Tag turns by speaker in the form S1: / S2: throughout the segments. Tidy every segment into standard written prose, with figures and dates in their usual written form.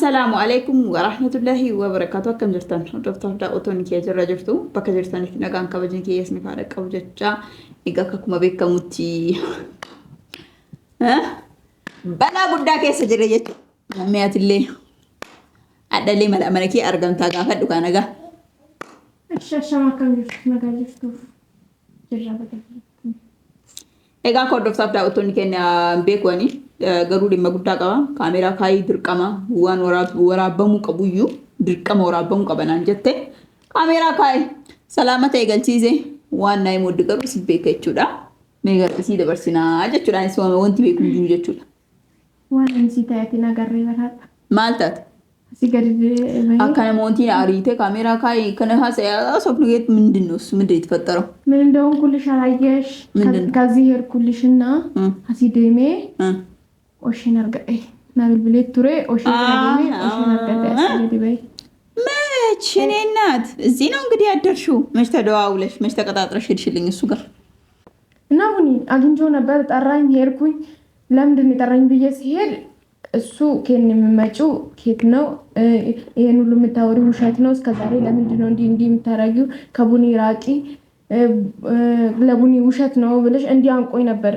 S1: السلام عليكم ورحمة الله وبركاته. كم جرتان دكتور داوتون كي جرى جرتو بك جرتان نغان كبجن كي يسمي فارق او جچا إيغا كما بكمتي ها بلا غدا كي سجري جچ ميات اللي ادلي مل امريكي ارغمتا غا فدو كانغا
S2: الشاشة كم جرتو جرى بك
S1: إيغا كو دكتور داوتون كي بيكوني garuu dhimma guddaa qaba kaameraa kaayii dirqama waan waraabamuu qabuyyuu dirqama waraabamuu qabanaan jette kaameraa kaayii salaamata eegalchiise waan naay moddi garuu si beeka jechuudha mee garbiisii dabarsinaa jechuudhaan isuma wanti beeku jiru jechuudha
S2: waan si taati nagarree baraadha
S1: maal taate
S2: si gadi
S1: akkana moontiin ariite kaameraa kaayii kana haasa'aa sofnu geet ምንድነው የተፈጠረው
S2: ምን እንደሆነ ኩልሽ አላየሽ ከዚህ ሄድኩልሽና አሲደሜ ኦሽን አርገይ ናብል ብሌት ቱሬ ኦሽን አርገይ ኦሽን አርገይ አስይዲበይ
S1: መች እኔ እናት እዚህ ነው እንግዲህ ያደርሽው መች ተደዋውለሽ መች ተቀጣጥረሽ ሄድሽልኝ እሱ ጋር
S2: እና ቡኒ አግኝቼው ነበር ጠራኝ ሄድኩኝ ለምንድን ነው ጠራኝ ብዬ ሲሄድ እሱ ከኔ የምመጪው ኬት ነው ይሄን ሁሉ የምታወሪው ውሸት ነው እስከዛሬ ለምንድን ነው እንዲህ የምታረጊው ከቡኒ ራቂ ለቡኒ ውሸት ነው ብለሽ እንዲህ አንቆኝ ነበር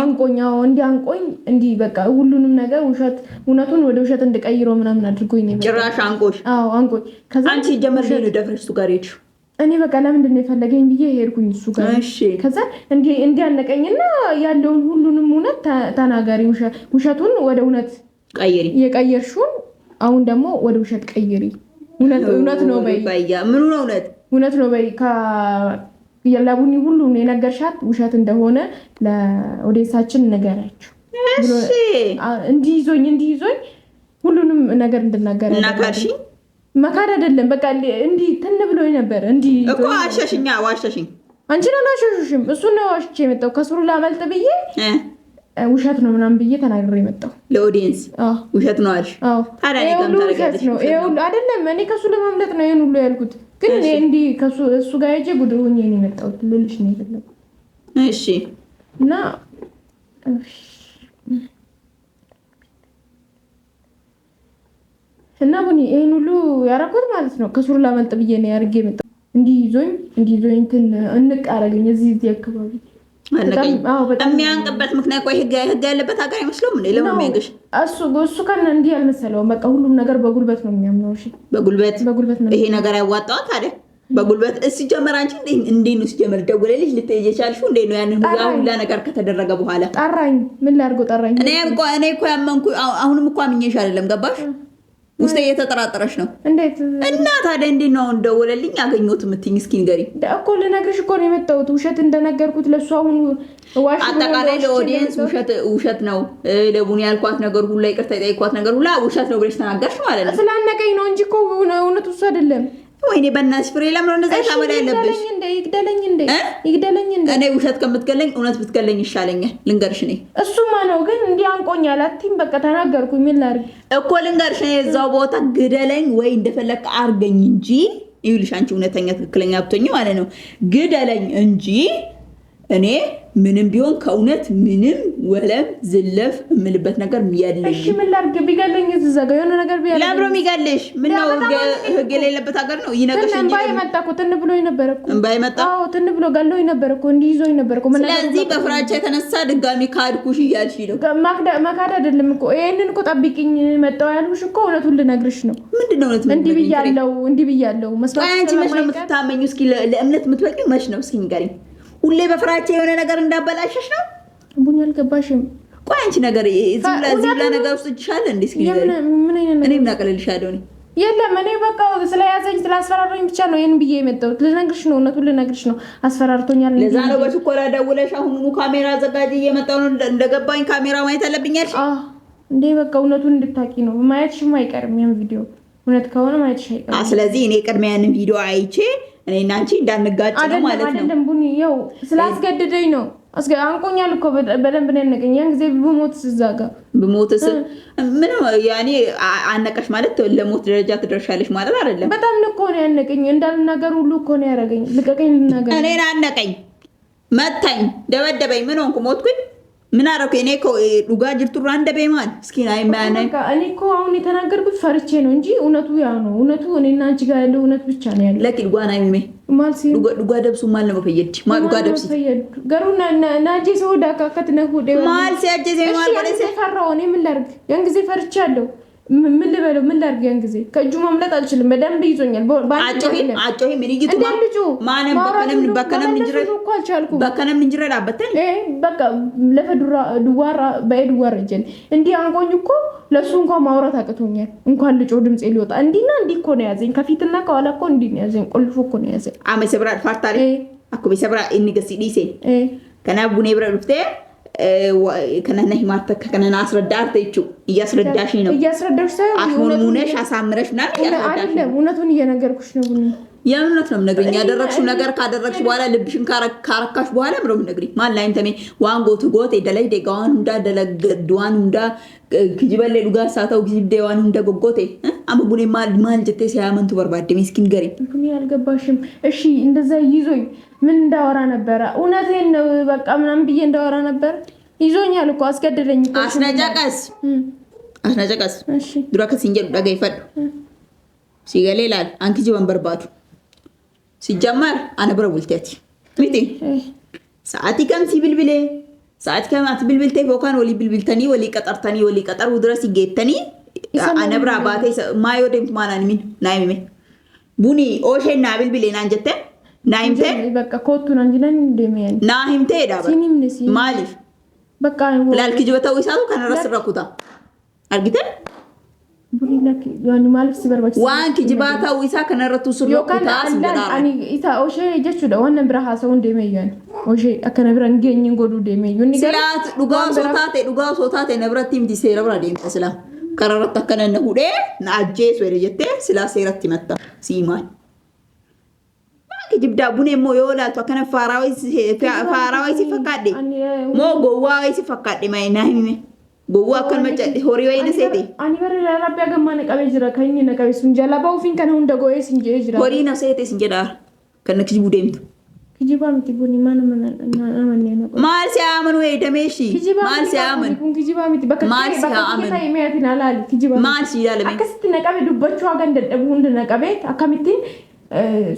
S2: አንቆኛው እንዲያንቆኝ እንዲህ በቃ ሁሉንም ነገር ውሸት እውነቱን ወደ ውሸት እንድቀይረው ምናምን አድርጎኝ ነው
S1: ጭራሽ አንቆሽ
S2: አዎ አንቆኝ
S1: ከዛ አንቺ ጀመር ነው ደፍረሽ እሱ ጋር ሄድሽ
S2: እኔ በቃ ለምንድን ነው የፈለገኝ ብዬ ሄድኩኝ እሱ ጋር
S1: እሺ
S2: ከዛ እንዲያነቀኝና ያለውን ሁሉንም እውነት ተናጋሪ ውሸቱን ወደ እውነት
S1: ቀይሪ
S2: የቀየርሽውን አሁን ደግሞ ወደ ውሸት ቀይሪ እውነት ነው በይ
S1: ምኑ ነው
S2: እውነት ነው በይ ለቡኒ ሁሉ የነገርሻት ውሸት እንደሆነ ለኦዲየንሳችን ነገራችሁ
S1: እሺ
S2: እንዲይዞኝ ሁሉንም ነገር እንድናገር
S1: እና ካርሺ
S2: መካድ አይደለም በቃ እንዲ ትን ብሎኝ ነበር እንዲ
S1: እኮ አሸሽኛ ዋሸሽኝ
S2: አንቺ ነው አሸሽሽም እሱ ነው አሽቼ የመጣው ከስሩ ላመልጥ ብዬ ውሸት ነው ምናምን ብዬ ተናግሬ የመጣው
S1: ለኦዲየንስ ውሸት ነው አልሽ ታዲያ እኔ ጋር ታረጋግጥሽ ነው
S2: አይደለም እኔ ከሱ ለማምለጥ ነው ይሄን ሁሉ ያልኩት ግን እኔ እንዲ ከሱ እሱ ጋር ሄጄ ጉድ ሆኜ ነው የመጣው ልልሽ ነው የፈለኩት
S1: እሺ
S2: እና ቡኒ ይሄን ሁሉ ያረኩት ማለት ነው ከሱሩ ላመልጥ ብዬ ነው ያርጌ የመጣው እንዲይዞኝ እንትን እንቃረገኝ እዚህ አካባቢ
S1: በጣም የሚያንቅበት ምክንያት ቆይ ህግ ያለበት ሀገር አይመስለውም እንዴ ለምን የሚያንቅሽ
S2: እሱ ካን እንዲህ አልመሰለውም በቃ ሁሉም ነገር በጉልበት ነው የሚያምነው እሺ በጉልበት ነው
S1: ይሄ ነገር ያዋጣው ታዲያ በጉልበት እሺ ጀመር አንቺ እንዴ ነው ሲጀመር ደውለልሽ ልትሄጂ ቻልሽው እንዴ ነው ያንን ሁላ ነገር ከተደረገ በኋላ
S2: ጠራኝ ምን ላድርገው ጠራኝ
S1: እኔ እኮ ያመንኩ አሁንም እኮ አምኜሽ አይደለም ገባሽ ውስጥ እየተጠራጠረሽ ነው
S2: እንዴት
S1: እና ታዲያ እንዴ ነው እንደወለልኝ ያገኘሁት ምትኝ እስኪ ንገሪ
S2: እኮ ልነግርሽ እኮ ነው የመጣሁት ውሸት እንደነገርኩት ለሱ አሁን ዋሽ
S1: አጠቃላይ ለኦዲየንስ ውሸት ነው ለቡኒ ያልኳት ነገር ሁሉ ይቅርታ ጠይቋት ነገር ሁሉ ውሸት ነው ብለሽ ተናገርሽ ማለት ነው
S2: ስላነቀኝ ነው እንጂ እኮ እውነቱ እሱ አይደለም
S1: ወይኔ በእናትሽ ፍሬ ለምን እንደዛ ታመዳ ያለብሽ
S2: ይግደለኝ እንደ
S1: እኔ ውሸት ከምትገለኝ እውነት ብትገለኝ ይሻለኛል ልንገርሽ ነኝ
S2: እሱማ ነው ግን እንዲያንቆኛል አትይም በቃ ተናገርኩኝ ምን ላድርግ
S1: እኮ ልንገርሽ ነኝ እዛው ቦታ ግደለኝ ወይ እንደፈለክ አርገኝ እንጂ ይኸውልሽ አንቺ እውነተኛ ትክክለኛ ብትሆኚ ማለት ነው ግደለኝ እንጂ እኔ ምንም ቢሆን ከእውነት ምንም ወለም ዝለፍ እምልበት ነገር ያለኝ
S2: እሺ ምን ላድርግ ቢገለኝ ዝዘጋ የሆነ ነገር ቢያለኝ
S1: ለብሮ የሚገልሽ ምን ነው ህግ የሌለበት ሀገር ነው ይነገርሽ እንጂ
S2: እንባይ መጣኩ ትን ብሎኝ ነበር እኮ
S1: እንባይ መጣ
S2: አዎ ትን ብሎ ገሎኝ ነበር እኮ እንዲይዞኝ ነበር እኮ
S1: ስለዚህ በፍራቻ የተነሳ ድጋሚ ካድኩሽ እያልሽ ነው
S2: ማካድ አይደለም እኮ ይሄንን እኮ ጠብቂኝ መጣው ያልኩሽ እኮ እውነቱን ልነግርሽ ነው
S1: ምንድነው እውነት
S2: እንዲህ ብያለሁ መስዋዕት
S1: አንቺ መች ነው የምትታመኙ እስኪ ለእምነት የምትበቂው መች ነው እስኪ ንገሪኝ ሁሌ በፍራቻ የሆነ ነገር እንዳበላሽሽ ነው
S2: ቡኝ አልገባሽም
S1: ቆይ አንቺ ነገር ዝላ ነገር ውስጥ ይችላል እንዴ እስኪ
S2: ምን አይነት
S1: እኔ ምን አቀለልሻለሁ እኔ
S2: የለም እኔ በቃ ስለያዘኝ ስላስፈራራኝ ብቻ ነው ይሄን ብዬ የመጣሁት ልነግርሽ ነው እውነቱን ልነግርሽ ነው አስፈራርቶኛል
S1: ለዛ ነው በስኮላ ደውለሽ አሁኑ ካሜራ አዘጋጅ እየመጣው ነው እንደገባኝ ካሜራ ማየት አለብኝ አልሽ
S2: እንዴ በቃ እውነቱን እንድታቂ ነው ማየትሽም አይቀርም ያን ቪዲዮ እውነት ከሆነ ማየትሽ አይቀርም
S1: ስለዚህ እኔ ቅድሚያ ያንን ቪዲዮ አይቼ እኔና አንቺ እንዳንጋጭ ነው ማለት ነው
S2: አይደለም ቡኒ ያው ስላስገደደኝ ነው አንቆኛል እኮ በደንብ ነው ያነቀኝ ያን ጊዜ ብሞትስ
S1: ምን ያኔ አነቀሽ ማለት ለሞት ደረጃ ትደርሻለሽ ማለት አይደለም
S2: በጣም እኮ ነው ያነቀኝ እንዳልናገር ሁሉ እኮ ነው ያረጋኝ ልቀቀኝ ልናገር
S1: እኔን አነቀኝ መታኝ ደበደበኝ ምን ሆንኩ ሞትኩኝ ምን አረኩ እኔ እኮ ዱጋ ጅርቱ ራንደ በማን እስኪ ናይ ማነ
S2: እኔ እኮ አሁን የተናገርኩት ፈርቼ ነው እንጂ እውነቱ ያ ነው እውነቱ እኔና አንቺ ጋር ያለው እውነት ብቻ ነው ያለው
S1: ለኪ ዱጋ ናይ ሜ
S2: ማልሲ
S1: ዱጋ ደብሱ ማል ነው ፈየድ ማ ዱጋ ደብሲ
S2: ገሩና ናጄ ሰው ዳካከት ነው ሁዴ
S1: ማልሲ አጀ ማል ማለት
S2: ፈራው እኔ ምን ላርግ ያን ጊዜ ፈርቻለሁ ምን ልበለው ምን ላርግ ያን ጊዜ ከእጁ ማምለጥ አልችልም በደንብ ይዞኛል
S1: አጮሂ ምን ይግጥማ ማንም በከነም ንጅረ በከነም ንጅረ ዳበተን
S2: በቃ ለፈዱራ ዱዋራ በዱዋራ ጀን እንዲ አንቆኝ እኮ ለሱ እንኳን ማውራት አቅቶኛል እንኳን ልጮ ድምጽ ሊወጣ እንዲና እንዲ እኮ ነው ያዘኝ ከፊትና ከኋላ እኮ እንዲ ነው ያዘኝ ቁልፉ እኮ ነው ያዘኝ
S1: አመ ሰብራ ፋርታሪ አኩ በሰብራ እንገሲ ዲሴ ከና ቡኔ ብራ ዱፍቴ ከነና ሂማርተከ ከነና አስረዳር ተይቹ እያስረዳሽ ነው
S2: እያስረዳሽ ሳይሆን
S1: አሁን ሙነሽ አሳምረሽ ና
S2: እያስረዳሽ ነው እውነቱን እየነገርኩሽ ነው ቡኒ
S1: የምነት ነው ነገርኛ ያደረግሽው ነገር ካደረግሽ በኋላ ልብሽን ካረካሽ በኋላ ምንም ነግሪ ማን ላይም ተሜ ዋንጎ ትጎት ደላይ ደጋዋን እንዳ ደለገድዋን እንዳ ክጅበለ ዱጋ ሳታው ግዝዴዋን እንዳ ጎጎቴ አምቡኔ ማል ጀቴ ሲያመንቱ በርባደ ምስኪን ገሪ
S2: ቡኒ አልገባሽም እሺ እንደዛ ይዞኝ ምን እንዳወራ ነበር እውነቴን ነው በቃ ምናምን ብዬ እንዳወራ ነበር ይዞኛል እኮ አስገደደኝ እኮ አስናጨቀስ እሺ ድራከስ እንጀል ዳጋ ይፈድ ሲገሌላል አንቺ ጀበን በርባቱ ሲጀመር አነብረ ቡልቴት ሚቲ ሰዓቲ ከም ሲብልብሌ ሰዓት ከም አትብልብልቴ ቦካን ወሊ ብልብልተኒ ወሊ ቀጠርተኒ ወሊ ቀጠር ውድረስ ይጌተኒ አነብራ ባቴ ማዮ ደምት ማናን ሚን ናይሜ ቡኒ ኦሼና ብልብሌ ናንጀተ ናይምቴ በቃ ኮቱን አንጅነን እንደሚያን
S1: ናይምቴ ዳባ ማሊፍ
S2: በቃ
S1: ላልክ ጅበታው ይሳሉ ከነረስረኩታ አርግተ
S2: ቡኒ ለክ ያኒ ማሊፍ ሲበርባች
S1: ዋንክ ጅባታው ይሳ ከነረቱ ሱርኩታ ሲገራ
S2: አኒ ኢታ ኦሼ ጀቹ ደወነ ብራሃ ሰው እንደሚያን ኦሼ አከነ ብራን ገኝን ጎዱ እንደሚያን
S1: ስላት ዱጋው ሶታቴ ነብረቲም ዲሴራ ብራ ደም ተስላ ከረረታ ከነነ ሁዴ ናጄስ ወደ ጀቴ ስላ ሴራት ይመጣ ሲማል ጅብዳ ቡኔ ሞ yoolaatu akana faaraaway si fakkaadde moo gowwaaway si fakkaadde maayina himime gowwaa akkan macadde horii wayina seete
S2: ani bare rabbi agamma naqabe jira kayni naqabe sun jalaba ufin kana hunda go'ee sin jee jira
S1: horii na seete sin jedha kan kijibu deemtu
S2: kijiba miti buni mana amanne naqo
S1: maal si amanu edameeshi maal si aman
S2: kun kijiba miti bakka bakka imeeti nalaali kijiba
S1: maal si ilaalame
S2: akkasitti naqabe dubbachuu hagan dadhabu hunda naqabe akkamittiin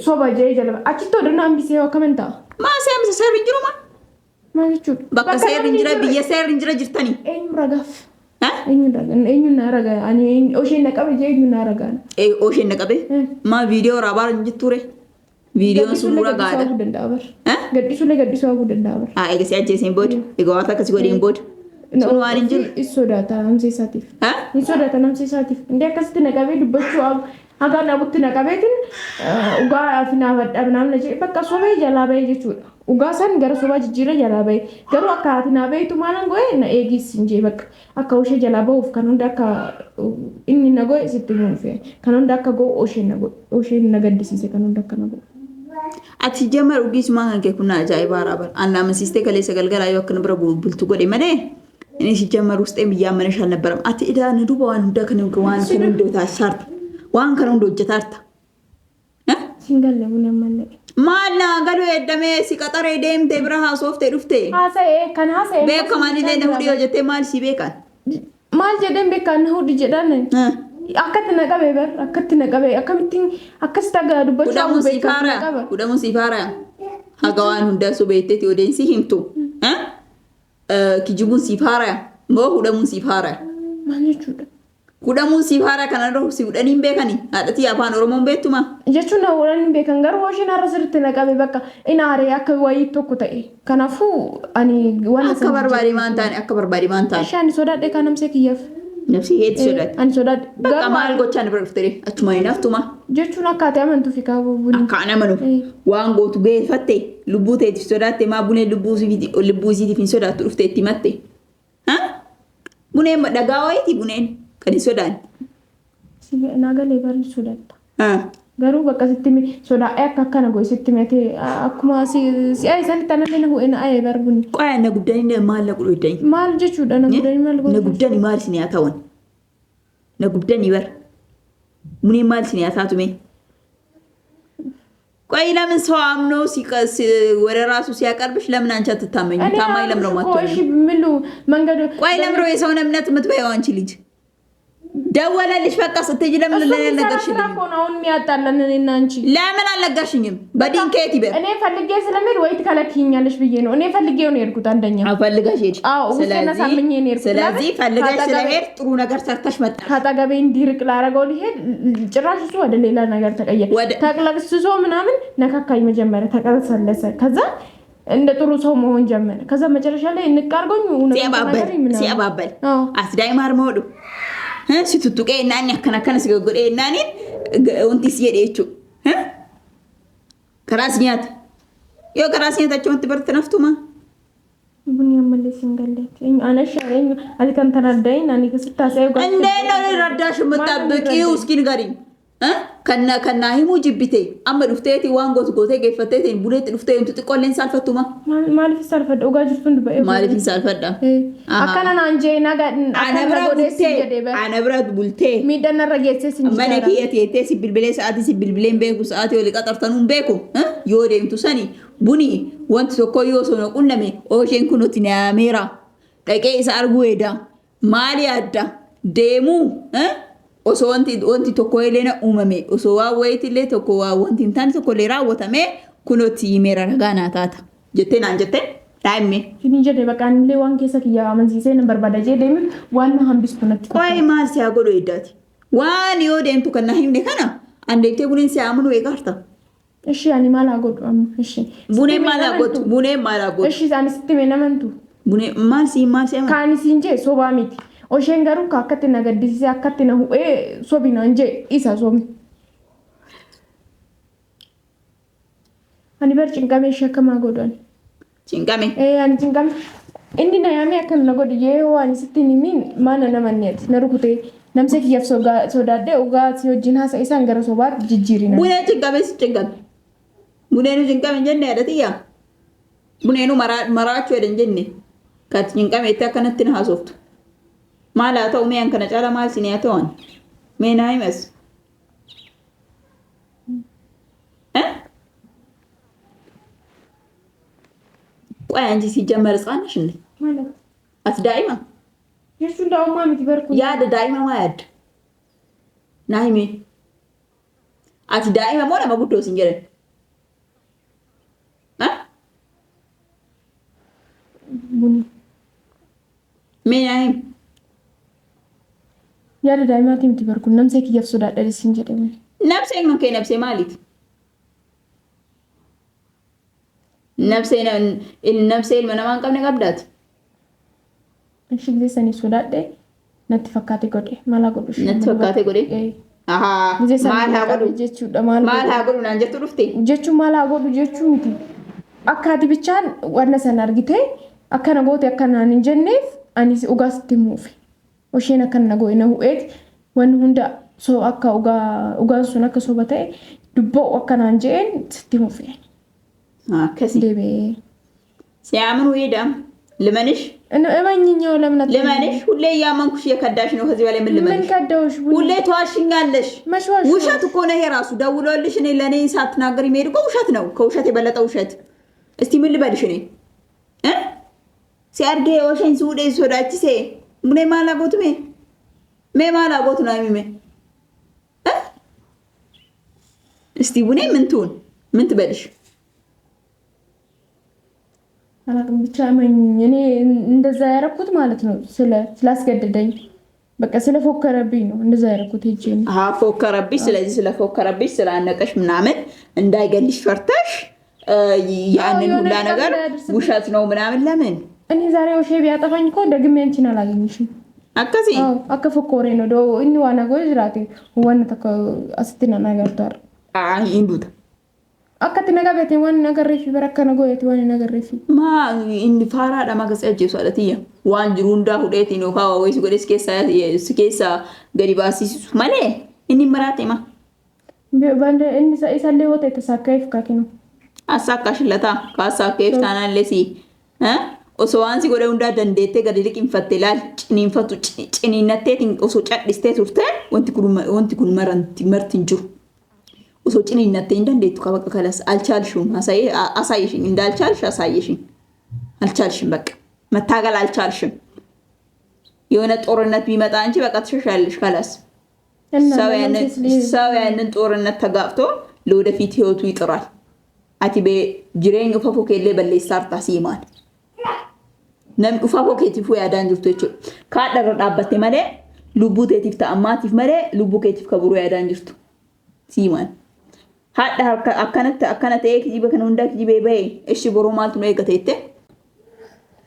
S2: soba jee jalaba achitto dana ambise wakamenta
S1: ma sem ser injiruma
S2: ma jechu
S1: bakka ser injira biya ser injira jirtani
S2: enyu ragaf enyu naraga ani oshe naqabe je enyu naraga
S1: oshe naqabe ma video rabar injiture video sura gaada gaddisu agu dandabar egasi ajje sen bod egawata kasi godin bod sunu an injir
S2: isodata namse satif isodata namse satif inde akasti naqabe dubbachu agar nabutti naqabetin uga afina wadabnam naje bakka sobe jalabe jechuudha uga san gara soba jijjira jalabe garu akka atina beetu malan goe na egis inje bakka akka oshe jalaba uf kanunda akka inni nago sitti munfe kanunda akka go oshe nagadisise kanunda akka nago
S1: ati jamar ugis mangan ke kuna ajaiba rabar anna masiste kale sagalgala yo akka nabra bultu gode mane ini si jamar ustem yamane shal nabaram ati ida nduba wan hunda kan gwan kun do ta shart waan kan hundo jetaarta
S2: singalle bunen malle
S1: maalla galu edame si qatare deemte biraha softe dufte
S2: kan hase
S1: be kamani le hudi hojete maal si beekan
S2: maal jedem beekan hudi jedan akkatti naqabe akkamittiin akkasta ga dubbachuu
S1: kudamu sifara hagawaan hunda subeetteti odensi himtu kijibun sifara mo kudamu sifara
S2: maal jechuudha
S1: kudamu sifara kanarro si udanin beekani adati afaan oromoon beettuma
S2: jechuun udanin beekan garuu hooshin harasirti naqabe bakka inaare akka wayii tokko ta'e kanaafuu ani waan
S1: akka barbaade maan taane
S2: shan sodaadhe kanamse kiyyaaf
S1: nafsi heeti sodaadhe
S2: ani sodaadhe
S1: bakka maal gochaan bira dhuftere achuma hinaftuma
S2: jechuun akka ati amantuu fi kaaboo buni
S1: akka an amanu waan gootu geeffatte lubbuu teetiif sodaatte maa bunee lubbuu isiitiif hin sodaattu dhufte itti matte buneen dhagaa wayiiti buneen kan sodaan
S2: nagalee bari sodatta garuu bakka sitti sodaa'ee akka na goe sitti mete akkuma si ay san tanale na hu'ena ay barbuni
S1: qoya na guddani maal la qulu idan
S2: maal jechuudha na
S1: guddani maal sini atawan na guddani bar muni maal sini atatu me ቆይ ለምን ሰው አምኖ ሲቀስ ወደ ራሱ ሲያቀርብሽ ለምን አንቺ አትታመኝ? ታማኝ ለምን ነው ማጥቶ?
S2: እሺ ምሉ መንገዱ
S1: ቆይ ለምን ነው የሰውን እምነት የምትበይው አንቺ ልጅ? ደወለልሽ በቃ ስትይ ለምን ለነገርሽኝ?
S2: አሁን የሚያጣለን እኔና አንቺ
S1: ለምን አልነገርሽኝም? በዲንኬት ይበል
S2: እኔ ፈልጌ ስለምን ወይ ትከለክኛለሽ ብዬ ነው። እኔ ፈልጌው ነው የሄድኩት። አንደኛ
S1: ፈልገሽ ሄድሽ። ስለዚህ ፈልገሽ ስለሄድ ጥሩ ነገር ሰርተሽ መጣ።
S2: ካጠገቤ እንዲርቅ ላረገው ሊሄድ ጭራሽ እሱ ወደ ሌላ ነገር ተቀየረ። ተቅለቅስሶ ምናምን ነካካኝ። መጀመሪያ ተቀለሰለሰ። ከዛ እንደ ጥሩ ሰው መሆን ጀመረ። ከዛ መጨረሻ ላይ እንቃርጎኝ
S1: ሲያባበል አስዳይ ማርሞዱ situtuqee naanni akkana sigaggodhee naaniin wanti si jedheechu karaas nyaata yoo karaas nyaata achumatti barte naftuma
S2: bunni ammallee singalleetti ana shaareen ati kan taraddayin ani kasittaasee
S1: እንደee ነው ረዳሽ የምትጠብቂው እስኪ ንገሪኝ ከና himu jibbite amma dhufteeti waan gootee geeffatteetiin buleetti dhuftee himtu xiqqoolleen saalfattuma
S2: maaliif saalfadha dhugaa jirtuun dubba'ee
S1: maaliif saalfadha
S2: akkana naan jee naga
S1: ana bira bultee
S2: miidhana irra geessee sin
S1: mana kiyyateettee si bilbilee sa'aatii si bilbileen beeku sa'aatii oli qaxartanuun beeku yoo deemtu sani buni wanti tokko yoo sono qunname oosheen kunutti naameera dhaqee isa arguu eeda maali adda deemuu osoo wanti tokko illee uumame osoo waa wayitiillee tokko waa wanti hin taane tokko illee raawwatame kunutti himeera ragaanaa taata jettee naan jettee daa'imni.
S2: Inni jedhee baqaan illee waan keessa kiyyaa amansiisee na barbaada jee deemu waan na hambistu natti.
S1: Qoy maal si haa godhu eddaati waan yoo deemtu kan na himne kana andeettee buneen si haamunu eegaarta.
S2: እሺ ani maal haa godhu amma እሺ
S1: buneen maal haa godhu buneen maal haa godhu.
S2: እሺ ani sitti mee namantu.
S1: Buneen maal si haamanu.
S2: Kaani siin jee sobaa miti. Osheen garuu akkatti na gaddisiisee akkatti na hu'ee sobinaan jee isa sobni. Ani bar cinqamee shakkamaa godhan.
S1: Cinqame?
S2: Ani cinqame. Inni na yaamee akka na godhu yoo waan sitti himiin maana namanneeti na rukutee namsee kiyyaaf sodaadhee dhugaati wajjin haasa isaan gara sobaatti jijjiirina.
S1: Buneen cinqame si cinqame. Buneenu cinqame jenne yaadatiyaa. Buneenu maraachuu jedhan jenne. Kaati cinqameetti akkanatti na haasoftu. maal haa ta'u mee kana caala maal sinii haa ta'an mee naa himas ቆይ አንቺ ሲጀመር ህፃን ነሽ እንዴ
S2: ማለት
S1: አትዳይማ
S2: የሱ እንዳውማ ምትበርኩ
S1: ያ ዳይማ ማያድ ናይሜ አትዳይማ ሞላ ማጉዶ ሲንገረ ምን ናይም
S2: ያለ ዳይማት ምትበርኩ ነምሴ ከየፍ ሶዳደሪ ሲንጀደ
S1: ነፍሴ ነው ከነፍሴ ማለት ነፍሴ ምናምን ቀም ነቀብዳት
S2: እሺ ጊዜ ሰኒ ሶዳደ ነቲ ፈካቴ ጎዴ ማላ ጎዱሽ
S1: ነቲ ፈካቴ ጎዴ አሃ ማላ ጎዱ
S2: ጀቹ ደማል
S1: ማላ ጎዱ ናንጀቱ ዱፍቴ
S2: ጀቹ ማላ ጎዱ ጀቹ እንት አካቲ ብቻን ወነሰን አርጊቴ አከነ ጎቴ አከና እንጀኔፍ አኒስ ኡጋስቲ ሙፊ ወሽና ከነ ጎይነ ሁኤት ወን ሁንዳ ሶ አካ ኡጋን ሱና ከሶ በታይ ዱቦ አከና እንጀን ስቲ ሙፊ
S1: ከሲ
S2: ደቤ
S1: ሲያምኑ ይዳም ለማንሽ
S2: እማኝኛው ለምነት
S1: ለማንሽ ሁሌ ያመንኩሽ የከዳሽ ነው ከዚህ በላይ ምን ለማንሽ
S2: ምን ከዳውሽ
S1: ሁሌ ተዋሽኛለሽ ውሸት እኮ ነው ይሄ ራሱ ደውሎልሽ እኔ ለኔ ሳትናገር ይሄድ እኮ ውሸት ነው ከውሸት የበለጠ ውሸት እስቲ ምን ልበልሽ እኔ ሲያርጌ ወሸን ሱዴ ሶዳቺሴ ምን ማላጎት ምን ማላጎት ነው አይሚሜ እስቲ ቡኔ ምን ትበልሽ
S2: አላቅም ብቻ እኔ እንደዛ ያረኩት ማለት ነው ስላስገደደኝ በቃ ስለፎከረብኝ ነው እንደዛ ያረኩት እጄን
S1: ፎከረብሽ ስለዚህ ስለፎከረብሽ ስላነቀሽ ምናምን እንዳይገልሽ ፈርተሽ ያንን ሁላ ነገር ውሸት ነው ምናምን ለምን
S2: እኔ ዛሬ ወሼ ቢያጠፋኝ እኮ ደግሜ አንቺን አላገኝሽም
S1: አከዚ
S2: አከፎኮሬ ነው ዶ እኒ ዋና ጎጅራቴ ወን ተከ አስቲና ነገር ታር
S1: እንዱት
S2: akkati naga bete wan naga refi barakana goyeti wan naga refi
S1: ma indi fara da maga tsaje so adatiya wan jirunda hudeti no kawa waysu godes kesa gari basi male inni marate ma
S2: be bande inni sa isalle hote tasakayf kakino
S1: asakashilata kasakayf tanalesi oso wansi gode unda dandete gadi likin fattelal cininfatu cininattetin oso caddiste turte wanti kun maranti martin jiru وسوتشين النتين عندن ديتو كبك خلاص አልቻልሽም አሳይሽኝ እንዳልቻልሽ አሳይሽኝ አልቻልሽም በቃ መታገል አልቻልሽም የሆነ ጦርነት ቢመጣ እንጂ በቃ ትሸሻለሽ خلاص ሰው ያንን ጦርነት ተጋፍቶ ለወደፊት ህይወቱ ይጥራል አቲቤ ጅሬኝ ኡፋፎኬሌ በሌሳርታ ሲማን ነም ኡፋፎኬቲፉ ያዳን ጅርቶች ካደረዳበት ማለ ሉቡቴቲፍ ተአማቲፍ ማለ ሉቡኬቲፍ ከብሩ ያዳን ጅርቱ ሲማን haadha akkanatti eekijiba kana hunda kijibee ba'e ishi boroo maaltu nu eeggateette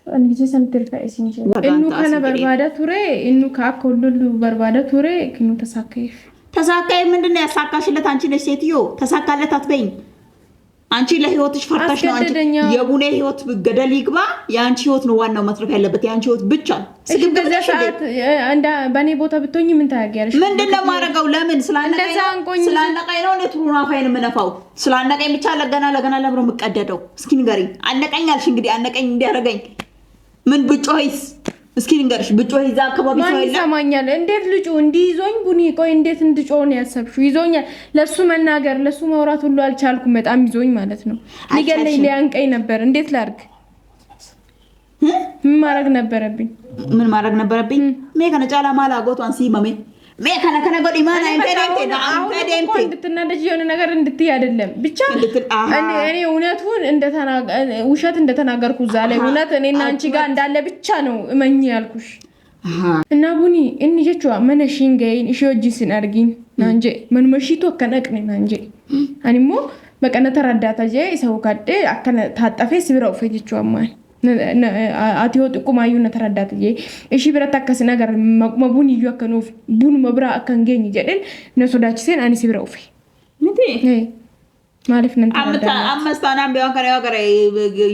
S2: anjise samtir fa isin je innu kana barbaada ture innu ka kollulu barbaada ture kinu
S1: ተሳካይ ምንድነው ያሳካሽለት አንቺ ነሽ ሴትዮ ተሳካለት አትበይኝ አንቺ ለህይወትሽ ፈርታሽ ነው አንቺ የቡኔ ህይወት ገደል ይግባ ያንቺ ህይወት ነው ዋናው መትረፍ ያለበት ያንቺ ህይወት ብቻ
S2: ስግብግብሽ እንደ በኔ ቦታ ብትሆኚ ምን ታያጊያለሽ
S1: ምንድነው ማረጋው ለምን ስላነቀኝ ነው ለትሩና ፋይን ምነፋው ስላነቀኝ ብቻ ለገና ለብሮ መቀደደው እስኪ ንገሪኝ አነቀኝ አልሽ እንግዲህ አነቀኝ እንዲያረጋኝ ምን ብጮይስ እስኪ ንገርሽ ብጮይ ዛ አካባቢ ሰው
S2: የለም ማንኛል እንዴት ልጁ እንዲይዞኝ ቡኒ ቆይ እንዴት እንድጮን ያሰብሹ ይዞኛል ለሱ መናገር ለሱ ማውራት ሁሉ አልቻልኩም በጣም ይዞኝ ማለት ነው ሊገለኝ ሊያንቀኝ ነበር እንዴት ላርግ ምን ማረግ ነበረብኝ ሜከነ ጫላ ማላ ጎቷን ሲማሜ ሜከነ ጎዲ ማና እንተደምቴ አንተደምቴ እንድትናደጂ የሆነ ነገር እንድትይ አይደለም ብቻ እኔ እውነቱን ውሸት እንደተናገርኩ ዛለ እውነት እኔና አንቺ ጋር እንዳለ ብቻ ነው እመኝ ያልኩሽ እና ቡኒ እንጀቹ ማነሽን ገይን እሺዎጂስን አርጊን ናንጄ ምን መሽቶ ከነቅኔ ናንጄ አኒሞ በቀነ ተራዳታ ጀ ይሰው ካደ አከነ ታጣፈ ሲብራው ፈጅቹ አማን አቲዮ ጥቁማዩ ነተረዳትዬ እሺ ብረት አከስ ነገር መቡን ይዩ አከኖፍ ቡን መብራ አከንገኝ ጀደል ነሶዳችሰን አኒ ሲብራውፊ
S1: ምንቴ
S2: ማለፍ ነን
S1: አመስታናም ቢሆን ከነ ያገረ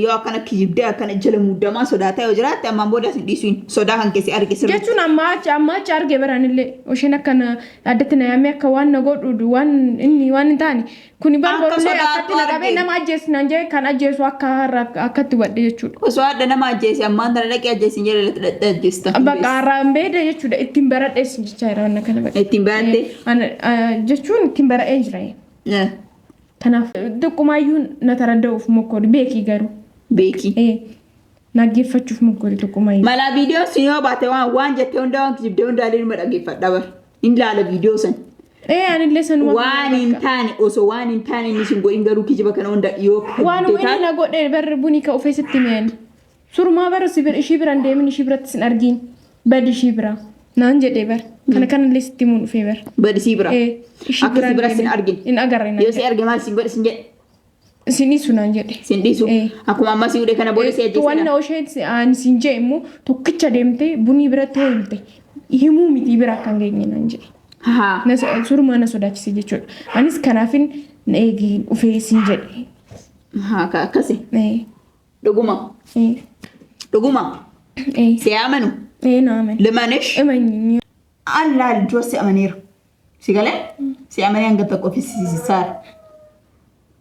S1: ያከነ ኪጅደ አከነ ጀለሙ ደማ ሶዳታ ይወጅራት አማን ቦዳስ እንዲሱኝ ሶዳ አንከሲ አርጌ ስር ጀቹን አማች አርጌ በራንለ ኦሸና ከነ አደተና ያሚያከ ዋን ነገዱ ዋን ታኒ ኩኒ ባርቦለ አከተ ለዳበ ነማጀስ ናንጀ ካናጀሱ አከት ወደ ጀቹ ሶ አደ ነማጀስ አማን ተለቀ ያጀስ እንጀለ ለተደጀስታ በቃ ራምቤ ጀቹ እቲም በረደስ እንጀቻራና ከነ በቃ እቲም በረደ ጀቹን እቲም በረደ እንጅራይ ተናፍ ጥቁማዩን ነተረዳውፍ ሞኮሪ ቤኪ ገሩ ቤኪ ናገፈቹፍ ሞኮሪ ጥቁማዩ ማላ ቪዲዮ ሲዮ ባተዋ ዋን ጀቴው እንዳውን ጅብደው እንዳለኝ መዳገፈዳበር እንላለ ቪዲዮ ሰን አንለሰን ዋን ኢንታኒ ኦሶ ዋን ኢንታኒ ንሽን ጎ ኢንገሩ ኪጅበ ከነው እንዳ ዮ ዋን ወይና ጎደ በር ቡኒ ከኦፌስት ሚያን ሱርማ በር ሲብር እሺ ብራ እንደምን እሺ ብረት ስናርጊን በድሺ ብራ ናንጀ ዴበር ከነከን ሊስት ሙን ፌቨር በድሺ ብራ እሺ ብራ ስን አርጊን ኢን አገረና የሲ አርጊ ማል ሲንጎ ሲንጀ ሲኒሱ ናንጀ ሲንዲሱ አኩማ ማሲ ወደ ከነ ቦሌ ሲያጅ ዋና ኦሼት አን ሲንጀ ሙ ቶክቻ ደምቴ ቡኒ ብረት ተውልቴ ይሄሙ ሚቲ ብራ ካንገኝ ናንጀ ነስ ሱርማ ነሶዳች ሲጀቾ አንስ ከናፊን ነጊ ኡፌ ሲንጀ ካከሲ ዶጉማ ሲያመኑ ናመን ለማነሽ እመኝኝ አላል ጆስ አመኔር ሲገለ ሲያመን ያንገተ ቆፊስ ሲሳር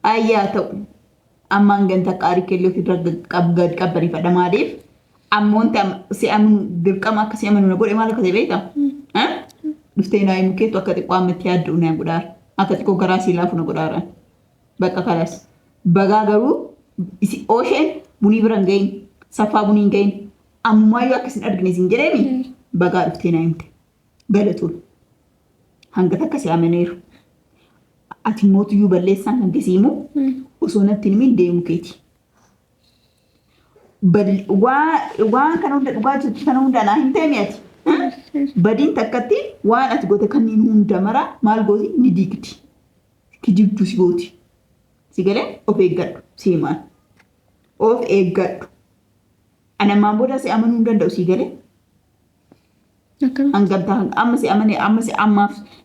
S1: አያተው አማን ገንተ ቃሪ ከሎ ፍድረግ ቀብገድ ቀበሪ ፈደማዴፍ አሞንተ ሲያመኑ ድርቀማ ከሲያመኑ ነው ማለት ከቤታ ዱፍቴና ይሙኬቱ አከጥቋምት ያድሩ ነው ጉዳር አከጥቆ ገራሲ ላፉ ነው ጉዳራ በቃ ካላስ በጋገሩ ኦሼን ቡኒ ብረንገኝ ሰፋ ቡኒ ገኝ አማዩ አከስን አድግኔ ሲንጀረሚ በጋ ዱፍቴና ይምተ ገለቱል hangat akkasi amaneeru ati mootu yu balleessan hangisiimu osonatti min deemu keeti bal waan kan hunda dhugaatu kan hunda na hintemiati badin takkatti waan ati gote kannin hunda mara maal gooti ni digdi kijibdu si gooti sigale of eeggadhu siimaan of eeggadhu ana maamboda si amanu danda'u sigale angabta amma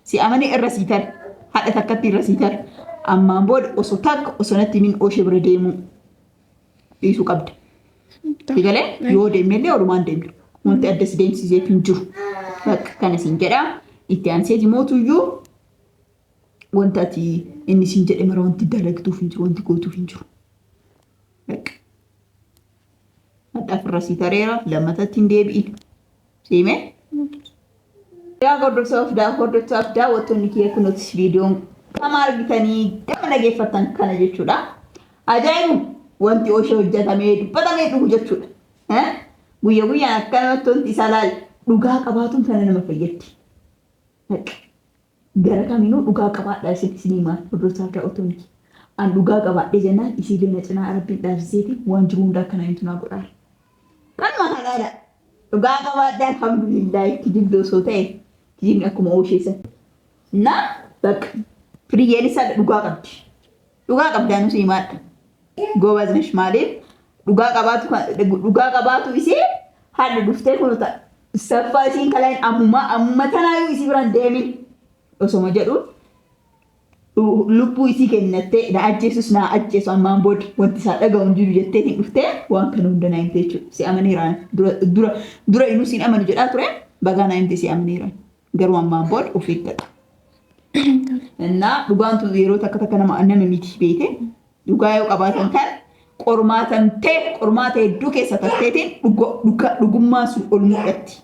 S1: si amane irrasitar hada takkatti irrasitar amma bod osotak osonatti min oshebre demu isu qabda digale yo demelle oruman demle monte addes densi je pinjur bak kana sinjeda itianse di motuyu wontati inni sinjede mara wonti dalagtu finjur wonti gotu finjur bak hada irrasitarera lamatatti ndebi sime ya goddo sofda wotoni kiye kunot video Kama argitanii gama dhageeffatan kana jechuudha. Ajaa'ibu wanti oshee hojjetamee dubbatamee dhufu jechuudha. Guyyaa guyyaan akkanatti wanti isa laal dhugaa qabaatuun kana nama fayyaddi. Gara kaminuu dhugaa qabaadhaa isinii maal hordofaa irraa otoo miti. An dhugaa qabaadhee jennaan isii lina cinaa rabbiin dhaabsiseeti waan jiru hundaa akkana hin tunaa godhaa. Kan maalaadha. Dhugaa qabaadhaa alhamdulillah itti jibdoo osoo ta'e jibni akkuma oosheessan. Na bakka firiyyeen isaa dhugaa qabdi. Dhugaa qabdaan usii maadha. Gobaaznesh maaliif dhugaa qabaatu isii haalli dhuftee kunuuta. Saffaa isiin kalaan ammuma tanaayyuu isii biraan deemin osoma jedhuun lubbuu isii kennattee na ajjeesus na ajjeesu ammaan booda wanti isaa dhaga'uun jiru jettee hin dhuftee waan kana hunda naa himte jechuudha. Si amaneeraan dura inuu siin amanu jedhaa ture bagaa naa himte si amaneeraan garuu ammaan booda of eeggadha. Innaa dhugaantu yeroo takka nama miti beekte dhugaa yoo qabaatan kan qormaata hedduu keessa tatteetiin dhugummaan sun ol mul'atti.